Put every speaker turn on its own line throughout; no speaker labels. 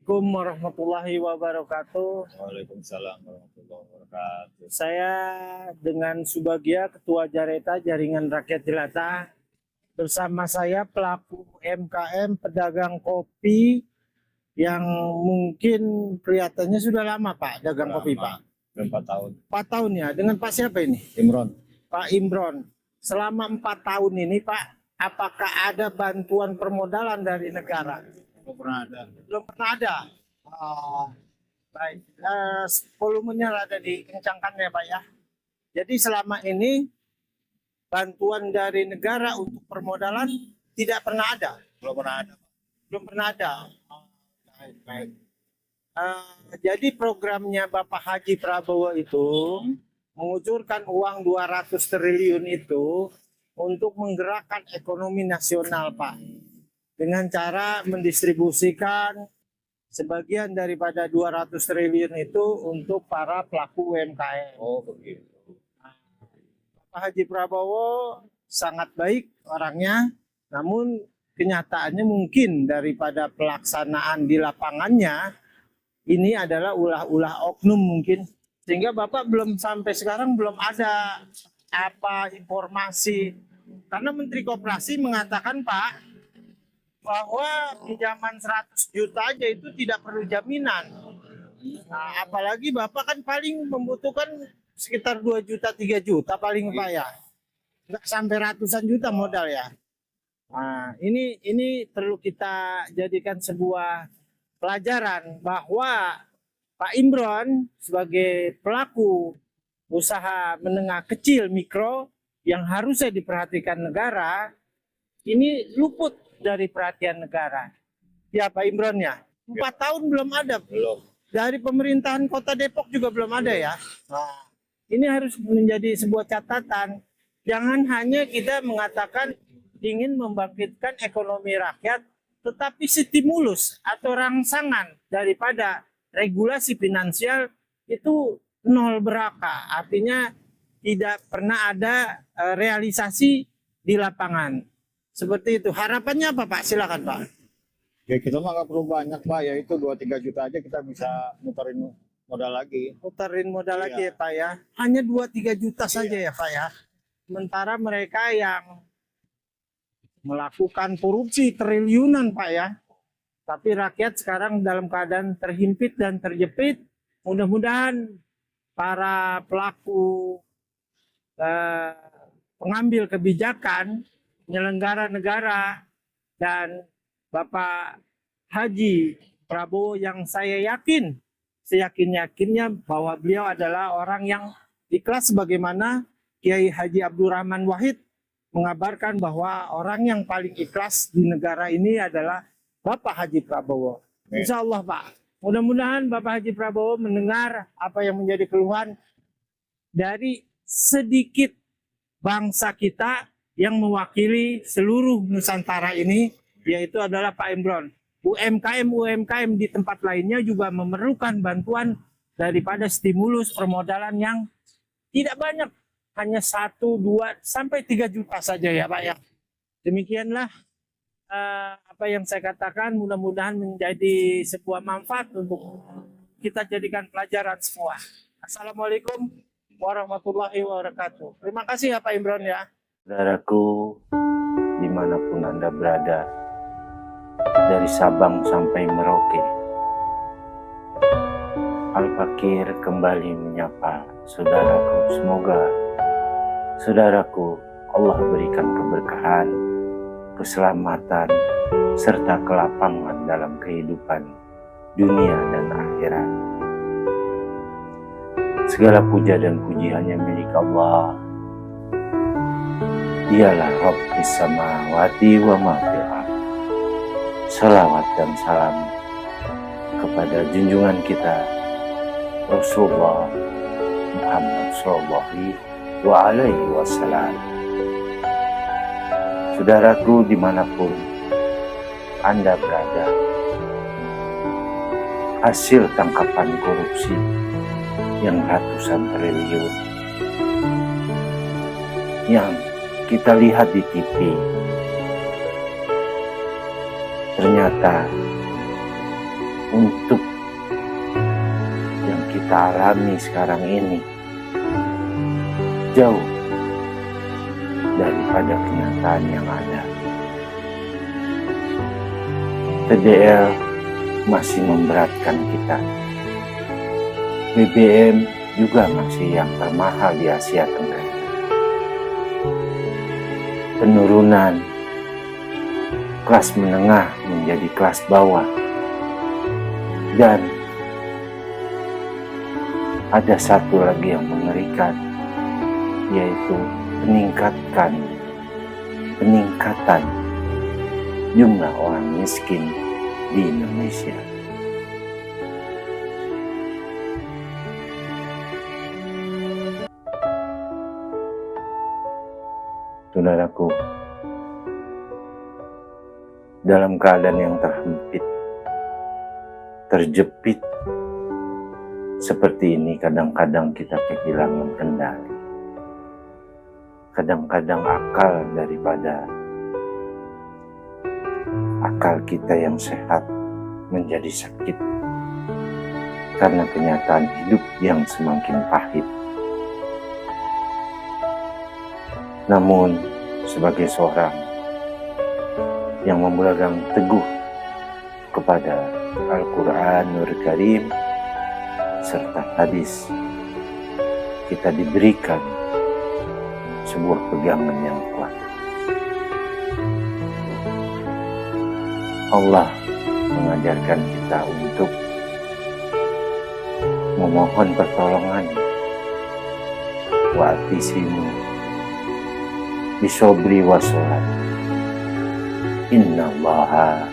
Assalamualaikum warahmatullahi wabarakatuh.
Waalaikumsalam warahmatullahi wabarakatuh.
Saya dengan Subagia, Ketua Jareta Jaringan Rakyat Jelata. Bersama saya pelaku UMKM pedagang kopi yang mungkin kelihatannya sudah lama Pak dagang kopi Pak.
4 tahun.
4 tahun ya. Dengan Pak siapa ini?
Imron.
Pak Imron. Selama 4 tahun ini Pak, apakah ada bantuan permodalan dari negara?
Belum pernah ada.
Belum pernah ada. Oh, baik. Volumenya ada dikencangkan ya Pak ya. Jadi selama ini bantuan dari negara untuk permodalan tidak pernah ada.
Belum pernah ada.
Belum pernah ada. Oh, baik, baik. Jadi programnya Bapak Haji Prabowo itu mengucurkan uang 200 triliun itu untuk menggerakkan ekonomi nasional Pak. Dengan cara mendistribusikan sebagian daripada 200 triliun itu untuk para pelaku UMKM.
Oh begitu.
Pak Haji Prabowo sangat baik orangnya, namun kenyataannya mungkin daripada pelaksanaan di lapangannya ini adalah ulah-ulah oknum mungkin, sehingga Bapak belum sampai sekarang belum ada apa informasi, karena Menteri Koperasi mengatakan Pak bahwa pinjaman 100 juta aja itu tidak perlu jaminan. Nah, apalagi Bapak kan paling membutuhkan sekitar 2 juta 3 juta paling Pak ya. Nggak sampai ratusan juta modal ya. Nah, ini perlu kita jadikan sebuah pelajaran bahwa Pak Imron sebagai pelaku usaha menengah kecil mikro yang harusnya diperhatikan negara ini luput dari perhatian negara. Ya Pak Imron ya. 4 tahun belum ada.
Belum.
Dari pemerintahan Kota Depok juga belum ada ya. Nah, ini harus menjadi sebuah catatan. Jangan hanya kita mengatakan ingin membangkitkan ekonomi rakyat, tetapi stimulus atau rangsangan daripada regulasi finansial itu nol beraka. Artinya tidak pernah ada realisasi di lapangan. Seperti itu. Harapannya apa Pak? Silakan Pak.
Ya kita mah nggak perlu banyak Pak, ya itu 2-3 juta aja kita bisa muterin modal lagi.
Putarin modal
Iya.
lagi ya Pak ya. Hanya 2-3 juta saja ya Pak ya. Sementara mereka yang melakukan korupsi triliunan Pak ya. Tapi rakyat sekarang dalam keadaan terhimpit dan terjepit. Mudah-mudahan para pelaku pengambil kebijakan, penyelenggara negara, dan Bapak Haji Prabowo yang saya yakin, seyakin-yakinnya bahwa beliau adalah orang yang ikhlas, sebagaimana Kiai Haji Abdurrahman Wahid mengabarkan bahwa orang yang paling ikhlas di negara ini adalah Bapak Haji Prabowo. Insya Allah Pak, mudah-mudahan Bapak Haji Prabowo mendengar apa yang menjadi keluhan dari sedikit bangsa kita yang mewakili seluruh Nusantara ini, yaitu adalah Pak Imron. UMKM di tempat lainnya juga memerlukan bantuan daripada stimulus permodalan yang tidak banyak, hanya 1, 2, sampai 3 juta saja ya Pak ya. Demikianlah apa yang saya katakan, mudah-mudahan menjadi sebuah manfaat untuk kita jadikan pelajaran semua. Assalamualaikum warahmatullahi wabarakatuh. Terima kasih ya Pak Imron ya.
Saudaraku, dimanapun Anda berada, dari Sabang sampai Merauke, Al-Fakir kembali menyapa saudaraku. Semoga saudaraku Allah berikan keberkahan, keselamatan, serta kelapangan dalam kehidupan dunia dan akhirat. Segala puja dan puji hanya milik Allah. Dialah Rabbis samawati wa ma fil ardh. Salawat dan salam kepada junjungan kita Rasulullah Muhammad sallallahu alaihi wasallam. Saudaraku dimanapun Anda berada, hasil tangkapan korupsi yang ratusan triliun yang kita lihat di TV, ternyata untuk yang kita alami sekarang ini jauh daripada kenyataan yang ada. TDL masih memberatkan kita. BBM juga masih yang termahal di Asia Tenggara. Penurunan kelas menengah menjadi kelas bawah. Dan ada satu lagi yang mengerikan, yaitu peningkatan jumlah orang miskin di Indonesia. Saudaraku, dalam keadaan yang terhimpit, terjepit seperti ini, kadang-kadang kita kehilangan kendali. Kadang-kadang akal daripada akal kita yang sehat menjadi sakit karena kenyataan hidup yang semakin pahit. Namun, sebagai seorang yang memegang teguh kepada Al-Quranul Karim serta hadis, kita diberikan sebuah pegangan yang kuat. Allah mengajarkan kita untuk memohon pertolongan. Wa'tasimu bisobri wa sholat. Innallaha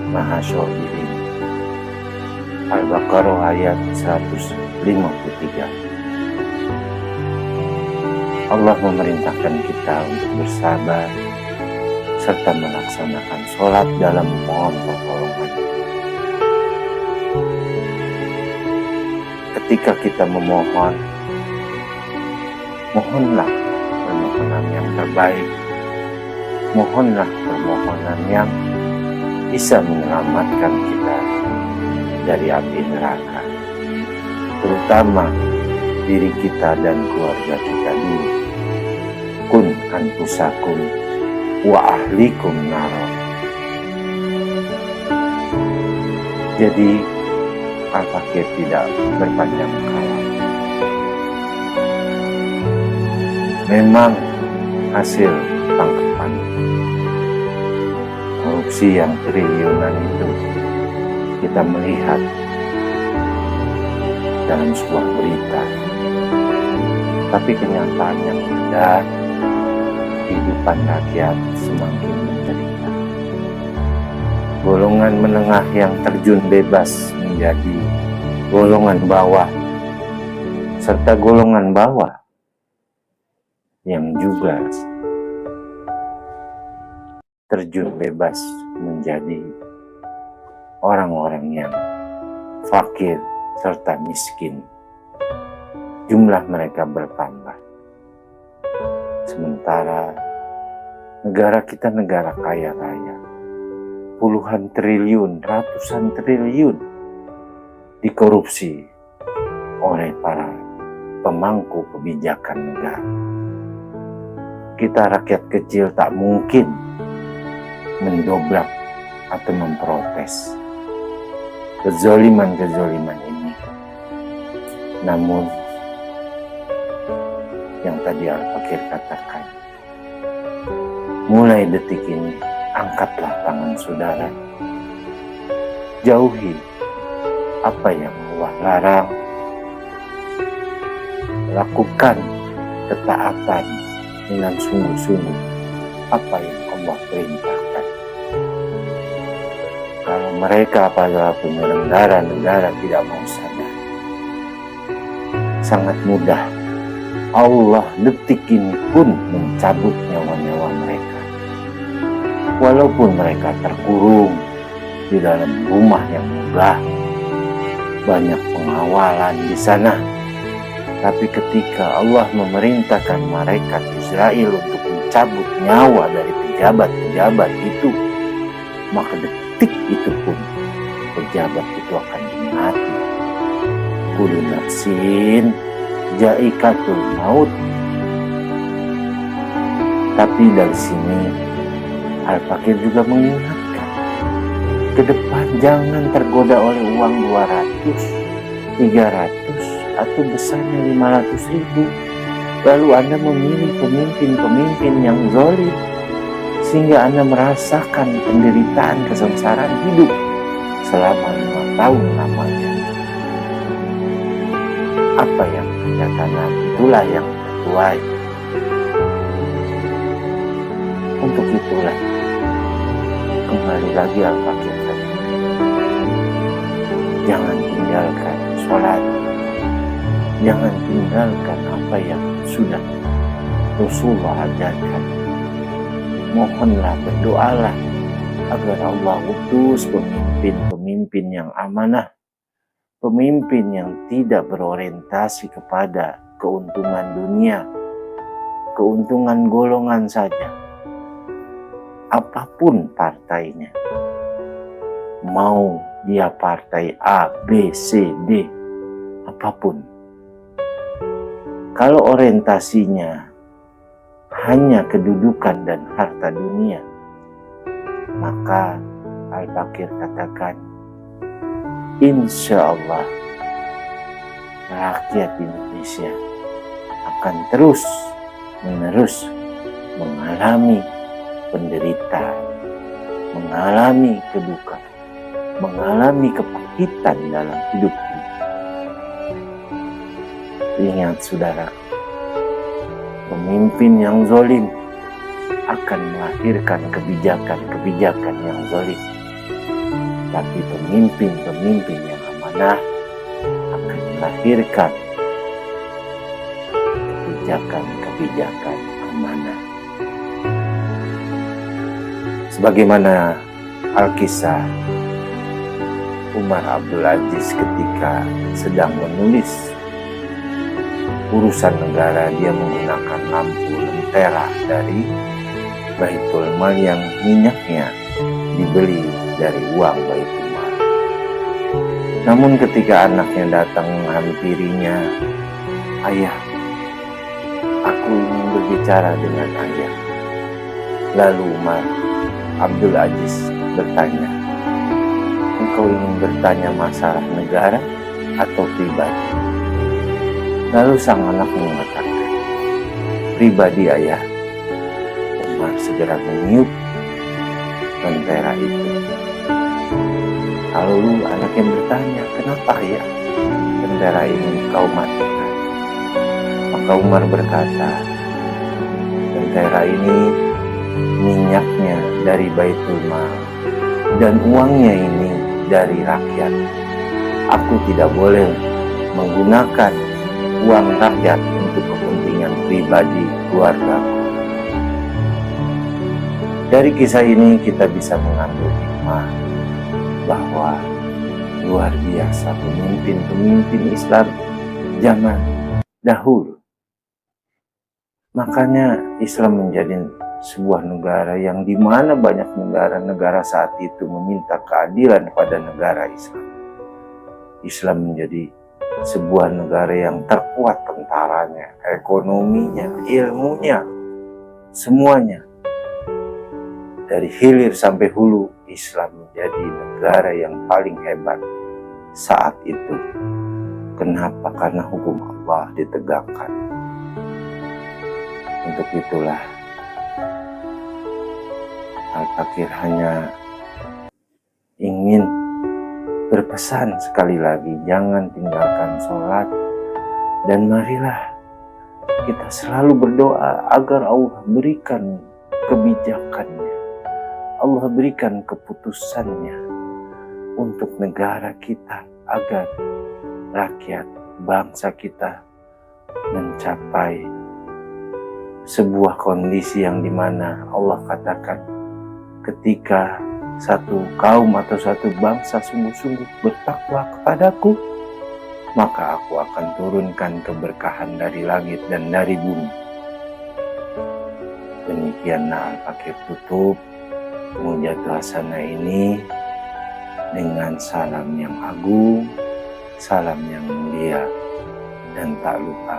maha shobirin. Al-Baqarah ayat 153. Allah memerintahkan kita untuk bersabar serta melaksanakan sholat dalam memohon pertolongan. Ketika kita memohon, mohonlah permohonan yang terbaik. Mohonlah permohonan yang bisa menyelamatkan kita dari api neraka, terutama diri kita dan keluarga kita dulu. Kun anfusakum wa ahlikum naro. Jadi Al-Fakir tidak berpanjang kalam. Memang hasil tangkapan korupsi yang triliunan itu kita melihat dalam sebuah berita, tapi kenyataan yang ada, kehidupan rakyat semakin menderita. Golongan menengah yang terjun bebas menjadi golongan bawah, serta golongan bawah yang juga terjun bebas menjadi orang-orang yang fakir serta miskin. Jumlah mereka bertambah. Sementara negara kita negara kaya raya. Puluhan triliun, ratusan triliun dikorupsi oleh para pemangku kebijakan negara. Kita rakyat kecil tak mungkin mendobrak atau memprotes kezoliman ini. Namun yang tadi Al-Fakir katakan, mulai detik ini angkatlah tangan saudara, jauhi apa yang Allah larang, lakukan ketaatan dengan sungguh-sungguh apa yang Allah perintahkan. Kalau mereka pada penyelenggara negara tidak mau sadar, sangat mudah Allah detik ini pun mencabut nyawa-nyawa mereka. Walaupun mereka terkurung di dalam rumah yang megah, banyak pengawalan di sana, tapi ketika Allah memerintahkan malaikat Israel untuk mencabut nyawa dari pejabat-pejabat itu, maka detik itu pun pejabat itu akan mati. Kullu nafsin za'iqatul maut. Tapi dari sini Al-Fakir juga mengingatkan, ke depan jangan tergoda oleh uang 200, 300, atau besarnya 500.000. Lalu Anda memilih pemimpin-pemimpin yang zalim, sehingga Anda merasakan penderitaan kesengsaraan hidup selama 5 tahun lamanya. Apa yang Anda tanam, itulah yang tertuai. Untuk itulah, kembali lagi Al-Fakir tadi, jangan tinggalkan sholat, jangan tinggalkan apa yang sudah Rasulullah ajarkan. Mohonlah, berdoalah agar Allah utus pemimpin-pemimpin yang amanah, pemimpin yang tidak berorientasi kepada keuntungan dunia, keuntungan golongan saja. Apapun partainya, mau dia partai A, B, C, D, apapun. Kalau orientasinya hanya kedudukan dan harta dunia, maka Al-Fakir katakan, insya Allah rakyat Indonesia akan terus-menerus mengalami penderitaan, mengalami kedukaan, mengalami kepahitan dalam hidup ini. Ingat saudara, pemimpin yang zalim akan melahirkan kebijakan-kebijakan yang zalim. Tapi pemimpin-pemimpin yang amanah akan melahirkan kebijakan-kebijakan amanah. Sebagaimana Al-Kisah Umar Abdul Aziz ketika sedang menulis urusan negara, dia menggunakan lampu lentera dari Baitul Mal yang minyaknya dibeli dari uang Baitul Mal. Namun ketika anaknya datang menghampirinya, "Ayah, aku ingin berbicara dengan ayah." Lalu Umar Abdul Aziz bertanya, "Engkau ingin bertanya masalah negara atau pribadi?" Lalu sang anak mengatakan, "Pribadi, ayah." Umar segera meniup lentera itu. Lalu anaknya bertanya, "Kenapa, ayah, lentera ini kau matikan?" Maka Umar berkata, "Lentera ini minyaknya dari Baitul Mal dan uangnya ini dari rakyat. Aku tidak boleh menggunakan uang rakyat untuk kepentingan pribadi keluarga." Dari kisah ini kita bisa mengambil hikmah bahwa luar biasa pemimpin-pemimpin Islam zaman dahulu. Makanya Islam menjadi sebuah negara yang dimana banyak negara-negara saat itu meminta keadilan pada negara Islam. Islam menjadi sebuah negara yang terkuat tentaranya, ekonominya, ilmunya, semuanya. Dari hilir sampai hulu, Islam menjadi negara yang paling hebat saat itu. Kenapa? Karena hukum Allah ditegakkan. Untuk itulah Al-Fakir hanya ingin berpesan sekali lagi, jangan tinggalkan sholat, dan marilah kita selalu berdoa agar Allah berikan kebijakannya, Allah berikan keputusannya untuk negara kita, agar rakyat bangsa kita mencapai sebuah kondisi yang dimana Allah katakan, ketika satu kaum atau satu bangsa sungguh-sungguh bertakwa kepadaku, maka aku akan turunkan keberkahan dari langit dan dari bumi. Demikianlah Al-Fakir tutup Munajat Hasanah ini dengan salam yang agung, salam yang mulia, dan tak lupa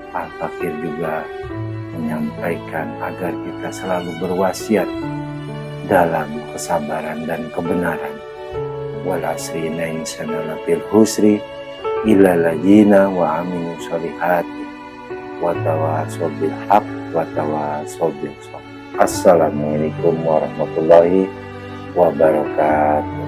Al-Fakir juga menyampaikan agar kita selalu berwasiat dalam kesabaran dan kebenaran. Wal asri inna insana lafil husri illa ladzina wa aminu sholihati wa tawasaw bil haq wa tawasaw bil sabr. Assalamualaikum warahmatullahi wabarakatuh.